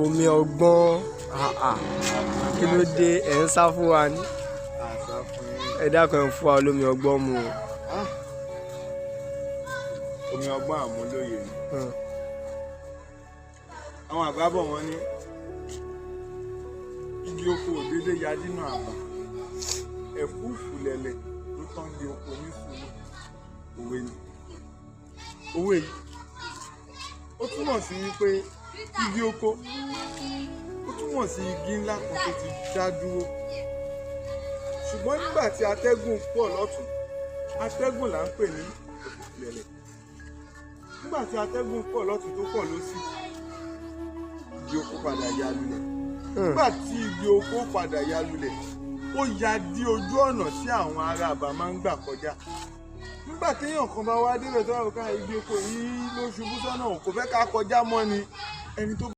Omi ọgbọ́n kí ló dé ẹ̀ ń sá fún wa ní. Ẹ dákun ẹ̀ ń fún wa lómi ọgbọ́n mu o. Omi ọgbọ́n àmúlòyè ni. Àwọn àgbà bọ̀ wọ́n ní igi oko òdédé ya nínú àbá ẹ̀fúùfù lẹ̀lẹ̀ ló tán di oko ní sùúrù. Òwe ni. Òwe yìí ó túmọ̀ sí wípé igi oko ó túmọ̀ sí igi ńlá kan tó ti dá dúró. Ṣùgbọ́n nígbà tí atẹ́gùn pọ̀ lọ́tún, atẹ́gùn là ń pè ní ẹ̀fúùfù lẹ̀lẹ̀. Nígbà tí atẹ́gùn pọ̀ lọ́tún tó pọ̀ lósì, igi oko padà ya lulẹ̀. Nígbà tí igi oko padà ya lulẹ̀, ó ya dí ojú ọ̀nà tí àwọn ará àbá máa ń gbà kọjá. Nígbà téèyàn kan bá wá débẹ̀ tó wà ká igi oko yìí ló ṣubú sọ́nà kò fẹ́ ká kọjá mọ́ ni ẹni tó